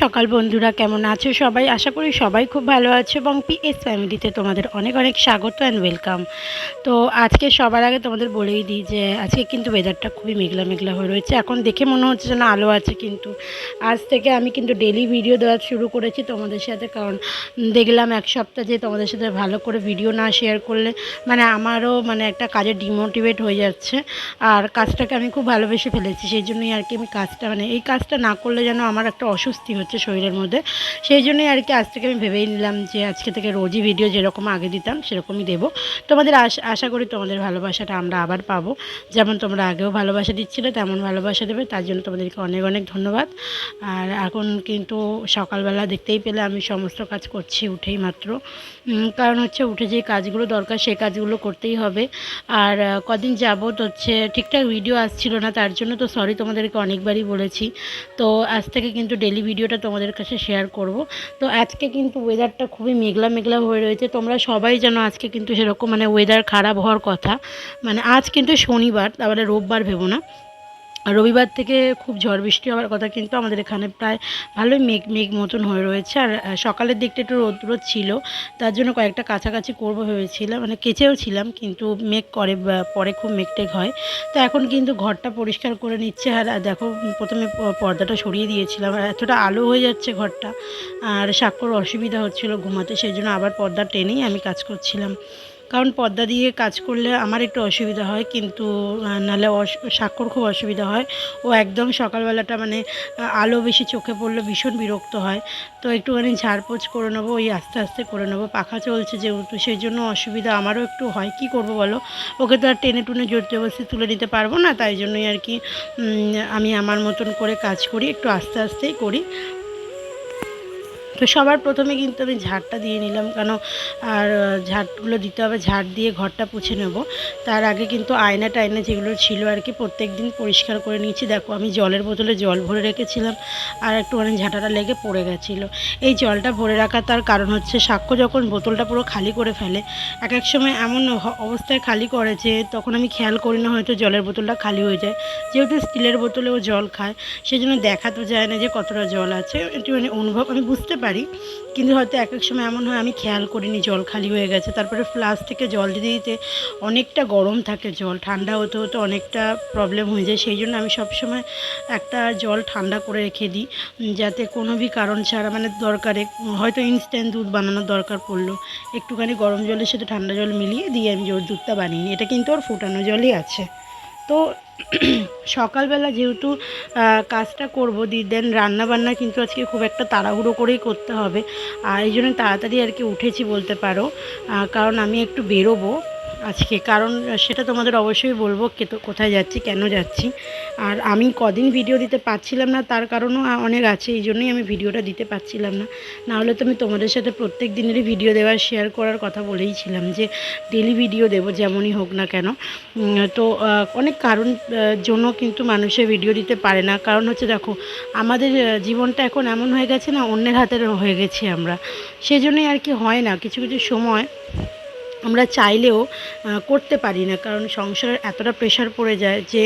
সকাল বন্ধুরা, কেমন আছো সবাই? আশা করি সবাই খুব ভালো আছো এবং পিএস ফ্যামিলিতে তোমাদের অনেক অনেক স্বাগত অ্যান্ড ওয়েলকাম। তো আজকে সবার আগে তোমাদের বলেই দিই যে আজকে কিন্তু ওয়েদারটা খুবই মেঘলা মেঘলা হয়ে রয়েছে। এখন দেখে মনে হচ্ছে যেন আলো আছে, কিন্তু আজ থেকে আমি কিন্তু ডেলি ভিডিও দেওয়া শুরু করেছি তোমাদের সাথে। কারণ দেখলাম এক সপ্তাহ যে তোমাদের সাথে ভালো করে ভিডিও না শেয়ার করলে আমারও একটা কাজে ডিমোটিভেট হয়ে যাচ্ছে। আর কাজটাকে আমি খুব ভালোবেসে ফেলেছি, সেই জন্যই আর কি আমি কাজটা এই কাজটা না করলে যেন আমার একটা অস্বস্তি হচ্ছে শরীরের মধ্যে। সেই জন্যই আর কি আজ থেকে আমি ভেবেই নিলাম যে আজকে থেকে রোজই ভিডিও যেরকম আগে দিতাম সেরকমই দেবো। তোমাদের আশা করি তোমাদের ভালোবাসাটা আমরা আবার পাবো। যেমন তোমরা আগেও ভালোবাসা দিচ্ছিলে তেমন ভালোবাসা দেবে, তার জন্য তোমাদেরকে অনেক অনেক ধন্যবাদ। আর এখন কিন্তু সকালবেলা দেখতেই পেলে আমি সমস্ত কাজ করছি উঠেই মাত্র। কারণ হচ্ছে উঠে যে কাজগুলো দরকার সেই কাজগুলো করতেই হবে। আর কদিন যাবত হচ্ছে ঠিকঠাক ভিডিও আসছিল না, তার জন্য তো সরি, তোমাদেরকে অনেকবারই বলেছি। তো আজ থেকে কিন্তু ডেলি ভিডিওটা তোমাদের কাছে শেয়ার করব। তো আজকে কিন্তু ওয়েদারটা খুবই মেঘলা মেঘলা হয়ে রয়েছে, তোমরা সবাই জানো আজকে কিন্তু সেরকম ওয়েদার খারাপ হওয়ার কথা। আজ কিন্তু শনিবার, তারপরে রোববার ভেবো না। রবিবার থেকে খুব ঝড় বৃষ্টি হওয়ার কথা, কিন্তু আমাদের এখানে প্রায় ভালোই মেঘ মেঘ মতন হয়ে রয়েছে। আর সকালের দিকটা একটু রোদ রোদ ছিল, তার জন্য কয়েকটা কাছাকাছি করবো ভেবেছিলাম, কেচেও ছিলাম, কিন্তু মেঘ করে পরে খুব মেঘ টেঘ হয়। তো এখন কিন্তু ঘরটা পরিষ্কার করে নিচ্ছে। আর দেখো, প্রথমে পর্দাটা সরিয়ে দিয়েছিলাম, আর এতটা আলো হয়ে যাচ্ছে ঘরটা, আর স্বাক্ষর অসুবিধা হচ্ছিলো ঘুমাতে, সেই জন্য আবার পর্দা টেনেই আমি কাজ করছিলাম। কারণ পর্দা দিয়ে কাজ করলে আমার একটু অসুবিধা হয়, কিন্তু নাহলে স্বাক্ষর খুব অসুবিধা হয়। ও একদম সকালবেলাটা আলো বেশি চোখে পড়লে ভীষণ বিরক্ত হয়। তো একটুখানি ঝাড়পোছ করে নেবো, ওই আস্তে আস্তে করে নেবো, পাখা চলছে যেহেতু, সেই জন্য অসুবিধা আমারও একটু হয়। কি করব বলো, ওকে তো আর টেনে টুনে জোর জবরদস্তি তুলে নিতে পারবো না, তাই জন্যই আর কি আমি আমার মতন করে কাজ করি, একটু আস্তে আস্তেই করি। তো সবার প্রথমে কিন্তু আমি ঝাড়টা দিয়ে নিলাম, কেন আর ঝাড়গুলো দিতে হবে, ঝাড় দিয়ে ঘরটা পুছে নেব। তার আগে কিন্তু আয়না টায়না যেগুলো ছিল আর কি প্রত্যেক দিন পরিষ্কার করে নিয়েছি। দেখো, আমি জলের বোতলে জল ভরে রেখেছিলাম, আর একটুখানি ঝাঁটাটা লেগে পড়ে গেছিলো। এই জলটা ভরে রাখা তার কারণ হচ্ছে সাক্ষ্য যখন বোতলটা পুরো খালি করে ফেলে, এক এক সময় এমন অবস্থায় খালি করে যে তখন আমি খেয়াল করি না, হয়তো জলের বোতলটা খালি হয়ে যায়। যেহেতু স্টিলের বোতলেও জল খায়, সেই জন্য দেখা তো যায় না যে কতটা জল আছে, একটুখানি অনুভব আমি বুঝতে পারি, কিন্তু হয়তো এক এক সময় এমন হয় আমি খেয়াল করিনি জল খালি হয়ে গেছে। তারপরে ফ্লাস্ক থেকে জল দিতে দিতে অনেকটা গরম থাকে জল, ঠান্ডা হতে হতে অনেকটা প্রবলেম হয়ে যায়। সেই জন্য আমি সবসময় একটা জল ঠান্ডা করে রেখে দিই, যাতে কোনো কারণ ছাড়া দরকারে হয়তো ইনস্ট্যান্ট দুধ বানানোর দরকার পড়লো, একটুখানি গরম জলের সাথে ঠান্ডা জল মিলিয়ে দিয়ে আমি দুধটা বানিয়ে নিই। এটা কিন্তু ওর ফোটানো জলই আছে। তো সকালবেলা যেহেতু কাজটা করবো দেন রান্নাবান্না কিন্তু আজকে খুব একটা তাড়াহুড়ো করেই করতে হবে, আর এই জন্য তাড়াতাড়ি আর কি উঠেছি বলতে পারো। কারণ আমি একটু বেরোবো আজকে, কারণ সেটা তোমাদের অবশ্যই বলবো কোথায় যাচ্ছি, কেন যাচ্ছি। আর আমি কদিন ভিডিও দিতে পারছিলাম না, তার কারণও অনেক আছে, এই জন্যই আমি ভিডিওটা দিতে পারছিলাম না। নাহলে তো আমি তোমাদের সাথে প্রত্যেক দিনেরই ভিডিও দেওয়ার শেয়ার করার কথা বলেইছিলাম যে ডেলি ভিডিও দেবো যেমনই হোক না কেন। তো অনেক কারণ জন্য কিন্তু মানুষের ভিডিও দিতে পারে না। কারণ হচ্ছে দেখো, আমাদের জীবনটা এখন এমন হয়ে গেছে না, অন্যের হাতের হয়ে গেছি আমরা, সেই জন্যই আর কি হয় না, কিছু কিছু সময় আমরা চাইলেও করতে পারি না, কারণ সংসারের এতটা প্রেশার পড়ে যায় যে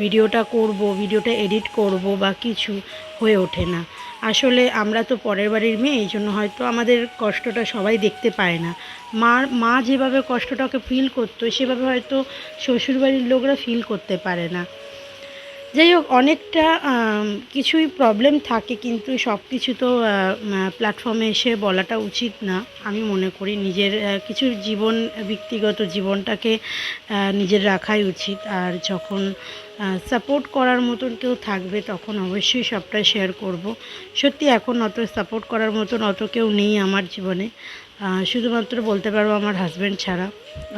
ভিডিওটা করব, ভিডিওটা এডিট করব বা কিছু হয়ে ওঠে না। আসলে আমরা তো পরের বাড়ির মেয়ে, এই জন্য হয়তো আমাদের কষ্টটা সবাই দেখতে পায় না। মা যেভাবে কষ্টটাকে ফিল করতো সেভাবে হয়তো শ্বশুরবাড়ির লোকরা ফিল করতে পারে না। যাই হোক, অনেকটা কিছুই প্রবলেম থাকে, কিন্তু সব কিছু তো প্ল্যাটফর্মে এসে বলাটা উচিত না। আমি মনে করি নিজের কিছু ব্যক্তিগত জীবনটাকে নিজের রাখাই উচিত। আর যখন সাপোর্ট করার মতন কেউ থাকবে তখন অবশ্যই সবটা শেয়ার করব। সত্যি এখন অত সাপোর্ট করার মতন অত কেউ নেই আমার জীবনে, শুধুমাত্র বলতে পারবো আমার হাজব্যান্ড ছাড়া।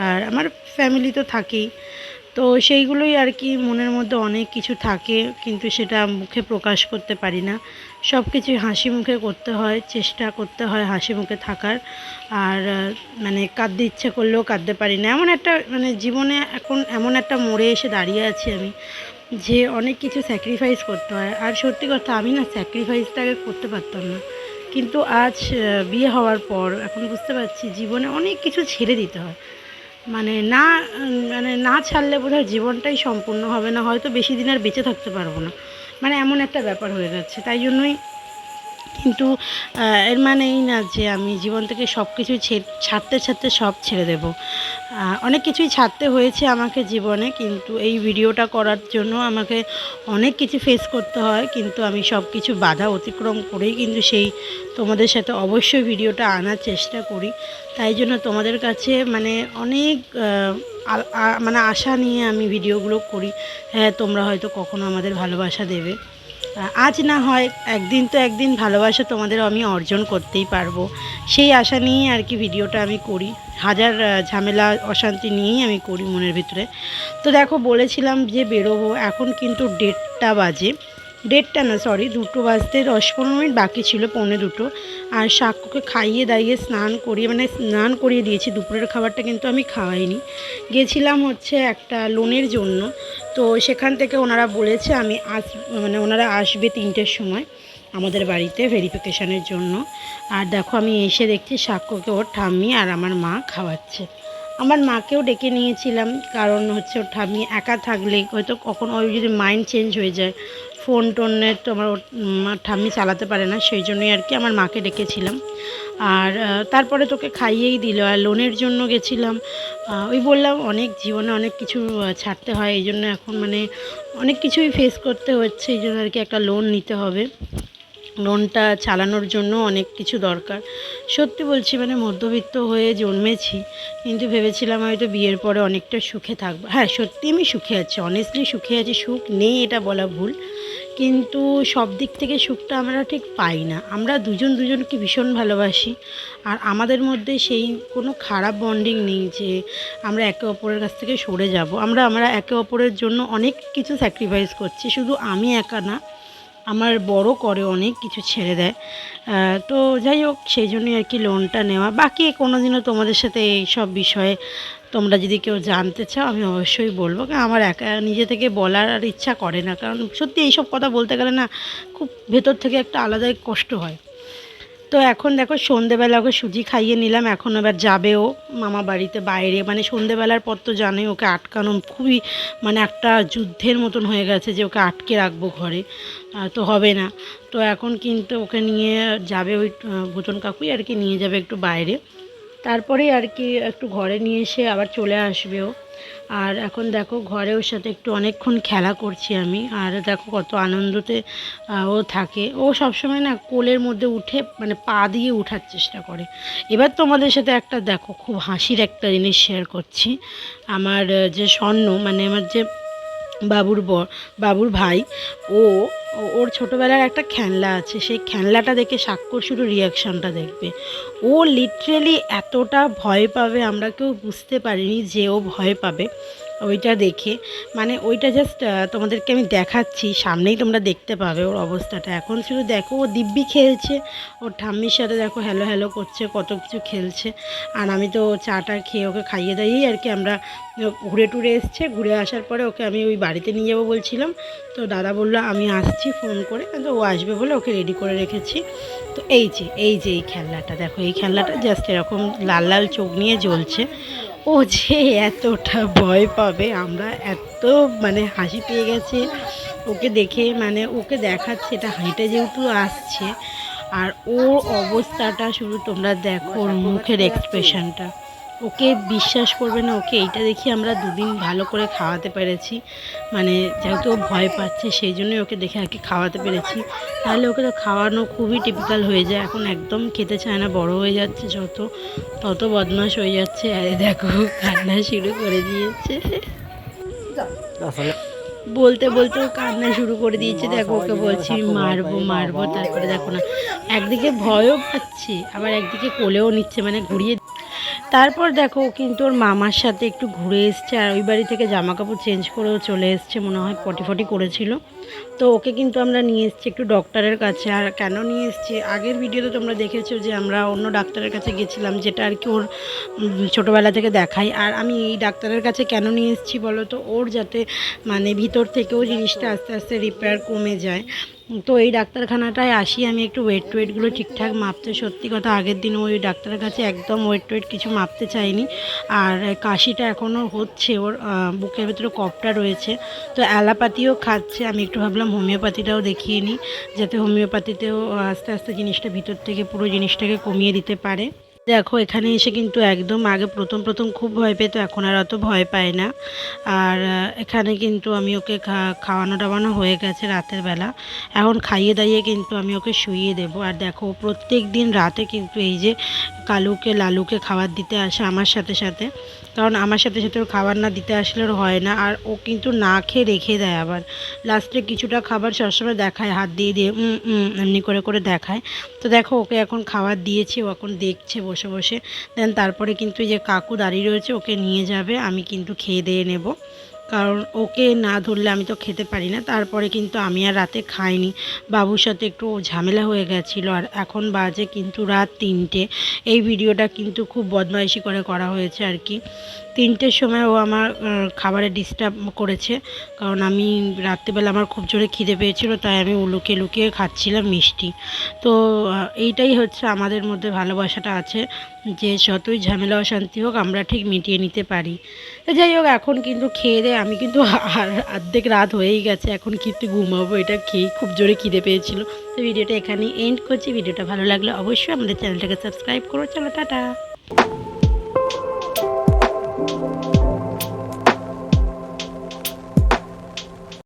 আর আমার ফ্যামিলি তো থাকেই, তো সেইগুলোই আর কি, মনের মধ্যে অনেক কিছু থাকে, কিন্তু সেটা মুখে প্রকাশ করতে পারি না। সব কিছুই হাসি মুখে করতে হয়, চেষ্টা করতে হয় হাসি মুখে থাকার। আর কাঁদতে ইচ্ছে করলেও কাঁদতে পারি না, এমন একটা জীবনে এখন এমন একটা মোড়ে এসে দাঁড়িয়ে আছি আমি, যে অনেক কিছু স্যাক্রিফাইস করতে হয়। আর সত্যি কথা, আমি না স্যাক্রিফাইসটা আগে করতে পারতাম না, কিন্তু আজ বিয়ে হওয়ার পর এখন বুঝতে পারছি জীবনে অনেক কিছু ছেড়ে দিতে হয়। না না ছাড়লে বোধহয় জীবনটাই সম্পূর্ণ হবে না, হয়তো বেশি দিন আর বেঁচে থাকতে পারবো না, এমন একটা ব্যাপার হয়ে যাচ্ছে। তাই জন্যই কিন্তু এর মানে এই না যে আমি জীবন থেকে সব কিছু ছাড়তে ছাড়তে সব ছেড়ে দেব। অনেক কিছুই ছাড়তে হয়েছে আমাকে জীবনে, কিন্তু এই ভিডিওটা করার জন্য আমাকে অনেক কিছু ফেস করতে হয়, কিন্তু আমি সব কিছু বাধা অতিক্রম করেই কিন্তু সেই তোমাদের সাথে অবশ্যই ভিডিওটা আনার চেষ্টা করি। তাই জন্য তোমাদের কাছে মানে অনেক মানে আশা নিয়ে আমি ভিডিওগুলো করি। হ্যাঁ, তোমরা হয়তো কখনো আমাদের ভালোবাসা দেবে। আজ না হয় একদিন তো একদিন ভালোবাসা তোমাদের আমি অর্জন করতেই পারবো, সেই আশা নিয়েই আর কি ভিডিওটা আমি করি। হাজার ঝামেলা অশান্তি নিয়েই আমি করি মনের ভিতরে। তো দেখো, বলেছিলাম যে বেরোবো, এখন কিন্তু 1:30 বাজে। 1:30 না, সরি, 2 বাজতে 10-15 মিনিট বাকি ছিল, 1:45। আর সাক্ষ্যকে খাইয়ে দাইয়ে স্নান করিয়ে, মানে স্নান করিয়ে দিয়েছি। দুপুরের খাবারটা কিন্তু আমি খাওয়াইনি। গেছিলাম হচ্ছে একটা লোনের জন্য। তো সেখান থেকে ওনারা বলেছে মানে ওনারা আসবে 3টের সময় আমাদের বাড়িতে ভেরিফিকেশানের জন্য। আর দেখো, আমি এসে দেখছি সাক্ষ্যকে ওর ঠাম্মি আর আমার মা খাওয়াচ্ছে। আমার মাকেও ডেকে নিয়েছিলাম, কারণ হচ্ছে ওর ঠাম্মি একা থাকলে হয়তো কখনো ওই যদি মাইন্ড চেঞ্জ হয়ে যায়, ফোন টোনের তো আমার ঠাম্মি চালাতে পারে না, সেই জন্যই আর কি আমার মাকে ডেকেছিলাম। আর তারপরে তোকে খাইয়েই দিল। আর লোনের জন্য গেছিলাম, ওই বললাম অনেক জীবনে অনেক কিছু ছাড়তে হয়, এই জন্য এখন মানে অনেক কিছুই ফেস করতে হচ্ছে, এই জন্য আর কি একটা লোন নিতে হবে। লোনটা চালানোর জন্য অনেক কিছু দরকার। সত্যি বলছি, মানে মধ্যবিত্ত হয়ে জন্মেছি, কিন্তু ভেবেছিলাম হয়তো বিয়ের পরে অনেকটা সুখে থাকবো। হ্যাঁ, সত্যি আমি সুখে আছি, অনেস্টলি সুখে আছি, সুখ নেই এটা বলা ভুল, কিন্তু সব দিক থেকে সুখটা আমরা ঠিক পাই না। আমরা দুজন দুজনকে ভীষণ ভালোবাসি, আর আমাদের মধ্যে সেই কোনো খারাপ বন্ডিং নেই যে আমরা একে অপরের কাছ থেকে সরে যাব। আমরা একে অপরের জন্য অনেক কিছু স্যাক্রিফাইস করছি, শুধু আমি একা না, আমার বড় করে অনেক কিছু ছেড়ে দেয়। তো যাই হোক, সেই জন্যই আর কি লোনটা নেওয়া। বাকি কোনো দিনও তোমাদের সাথে এই সব বিষয়ে তোমরা যদি কেউ জানতে চাও, আমি অবশ্যই বলবো, কারণ আমার একা নিজে থেকে বলার আর ইচ্ছা করে না, কারণ সত্যি এইসব কথা বলতে গেলে না খুব ভেতর থেকে একটা আলাদাই কষ্ট হয়। তো এখন দেখো, সন্ধেবেলা ওকে সুজি খাইয়ে নিলাম, এখন এবার যাবেও মামা বাড়িতে বাইরে, মানে সন্ধেবেলার পর তো জানোই ওকে আটকানো খুবই মানে একটা যুদ্ধের মতন হয়ে গেছে, যে ওকে আটকে রাখবো ঘরে তো হবে না। তো এখন কিন্তু ওকে নিয়ে যাবে ওই ভূতন কাকুই আর কি, নিয়ে যাবে একটু বাইরে, তারপরেই আর কি একটু ঘরে নিয়ে এসে আবার চলে আসবে ও। আর এখন দেখো, ঘরে ওর সাথে একটু অনেকক্ষণ খেলা করছি আমি, আর দেখো কত আনন্দতে ও থাকে। ও সবসময় না কোলের মধ্যে উঠে মানে পা দিয়ে ওঠার চেষ্টা করে। এবার তোমাদের সাথে একটা দেখো খুব হাসির একটা জিনিস শেয়ার করছি। আমার যে স্বর্ণ, মানে আমার যে বাবুর ভাই, ও ওর ছোটোবেলার একটা খেলনা আছে, সেই খেলনাটা দেখে সাক্ষর শুধু রিয়াকশানটা দেখবে। ও লিটারেলি এতটা ভয় পাবে, আমরা কেউ বুঝতে পারিনি যে ও ভয় পাবে ওইটা দেখে। মানে ওইটা জাস্ট তোমাদেরকে আমি দেখাচ্ছি, সামনেই তোমরা দেখতে পাবে ওর অবস্থাটা। এখন শুধু দেখো, ও দিব্যি খেলছে, ওর ঠাম্মির সাথে দেখো হ্যালো হ্যালো করছে, কত কিছু খেলছে। আর আমি তো চাটা খেয়ে ওকে খাইয়ে দাইয়েই আর কি আমরা ঘুরে টুরে এসছে। ঘুরে আসার পরে ওকে আমি ওই বাড়িতে নিয়ে যাবো বলছিলাম, তো দাদা বললো আমি আসছি ফোন করে, তো ও আসবে বলে ওকে রেডি করে রেখেছি। তো এই খেলনাটা দেখো, এই খেলনাটা জাস্ট এরকম লাল লাল চোখ নিয়ে জ্বলছে। ও যে এতটা ভয় পাবে, আমরা এত মানে হাসি পেয়ে গেছে ওকে দেখে, মানে ওকে দেখাচ্ছে এটা হেঁটে যেহেতু আসছে, আর ওর অবস্থাটা শুধু তোমরা দেখো, ওর মুখের এক্সপ্রেশনটা, ওকে বিশ্বাস করবে না, ওকে এইটা দেখি আমরা 2 দিন ভালো করে খাওয়াতে পেরেছি। মানে যেহেতু ও ভয় পাচ্ছে, সেই জন্যই ওকে দেখে আর কি খাওয়াতে পেরেছি, তাহলে ওকে তো খাওয়ানো খুবই টিপিক্যাল হয়ে যায়। এখন একদম খেতে চায় না, বড় হয়ে যাচ্ছে যত, তত বদমাশ হয়ে যাচ্ছে। আরে দেখো, কান্না শুরু করে দিয়েছে, বলতে বলতে ও কান্না শুরু করে দিয়েছে। দেখো, ওকে বলছি মারবো মারবো, তারপরে দেখো না, একদিকে ভয়ও পাচ্ছে, আবার একদিকে কোলেও নিচ্ছে, মানে ঘুরিয়ে। তারপর দেখো, ও কিন্তু ওর মামার সাথে একটু ঘুরে এসছে, আর ওই বাড়ি থেকে জামা কাপড় চেঞ্জ করেও চলে এসছে, মনে হয় পটি ফটি করেছিল। তো ওকে কিন্তু আমরা নিয়ে এসেছি একটু ডক্টরের কাছে। আর কেন নিয়ে এসেছি, আগের ভিডিওতে তোমরা দেখেছো যে আমরা অন্য ডাক্তারের কাছে গেছিলাম, যেটা আর কি ওর ছোটোবেলা থেকে দেখাই। আর আমি এই ডাক্তারের কাছে কেন নিয়ে এসেছি বলো তো, ওর যাতে মানে ভিতর থেকেও জিনিসটা আস্তে আস্তে রিপেয়ার কমে যায়। তো এই ডাক্তারখানাটায় আসি আমি একটু ওয়েটগুলো ঠিকঠাক মাপতে। সত্যি কথা, আগের দিন ওই ডাক্তারের কাছে একদম ওয়েট কিছু মাপতে চাইনি। আর কাশিটা এখনও হচ্ছে, ওর বুকের ভেতরে কফটা রয়েছে, তো অ্যালোপ্যাথিও খাচ্ছে। আমি একটু একটু ভাবলাম হোমিওপ্যাথিটাও দেখিয়ে নিই, যাতে হোমিওপ্যাথিতেও আস্তে আস্তে জিনিসটা ভিতর থেকে পুরো জিনিসটাকে কমিয়ে দিতে পারে। দেখো এখানে এসে কিন্তু একদম আগে প্রথম প্রথম খুব ভয় পেত, এখন আর অত ভয় পায় না। আর এখানে কিন্তু আমি ওকে খাওয়ানো টাওয়ানো হয়ে গেছে রাতের বেলা, এখন খাইয়ে দাইয়ে কিন্তু আমি ওকে শুইয়ে দেবো। আর দেখো প্রত্যেক দিন রাতে কিন্তু এই যে কালুকে লালুকে খাবার দিতে আসে আমার সাথে সাথে, কারণ আমার সাথে সাথে ওর খাবার না দিতে আসলে ওর হয় না। আর ও কিন্তু না খেয়ে রেখে দেয়, আবার লাস্টে কিছুটা খাবার সবসময় দেখায়, হাত দিয়ে দিয়ে এমনি করে করে দেখায়। তো দেখো ওকে এখন খাবার দিয়েছি, ও এখন দেখছে বসে বসে। দেন তারপরে কিন্তু এই যে কাকু দাঁড়িয়ে রয়েছে, ওকে নিয়ে যাবে, আমি কিন্তু খেয়ে দিয়ে নেব, কারণ ওকে না ধরলে আমি তো খেতে পারি না। তারপরে কিন্তু আমি আর রাতে খাইনি, বাবুর সাথে একটু ঝামেলা হয়ে গেছিলো। আর এখন বাজে কিন্তু রাত 3টে। এই ভিডিওটা কিন্তু খুব বদমাইশি করে করা হয়েছে আর কি। 3টের সময় ও আমার খাবারে ডিস্টার্ব করেছে, কারণ আমি রাত্রিবেলা আমার খুব জোরে খিদে পেয়েছিল, তাই আমি লুকিয়ে লুকিয়ে খাচ্ছিলাম মিষ্টি। তো এইটাই হচ্ছে আমাদের মধ্যে ভালোবাসাটা আছে, যে যতই ঝামেলা অশান্তি হোক আমরা ঠিক মিটিয়ে নিতে পারি। তো যাই হোক এখন কিন্তু খেয়ে দেয়ে আমি কিন্তু আর অর্ধেক রাত হয়েই গেছে, এখন কিন্তু ঘুমাবো, এটা খেয়েই খুব জোরে খিদে পেয়েছিল। তো ভিডিওটা এখানেই এন্ড করছি। ভিডিওটা ভালো লাগলে অবশ্যই আমাদের চ্যানেলটাকে সাবস্ক্রাইব করো। চলো টাটা।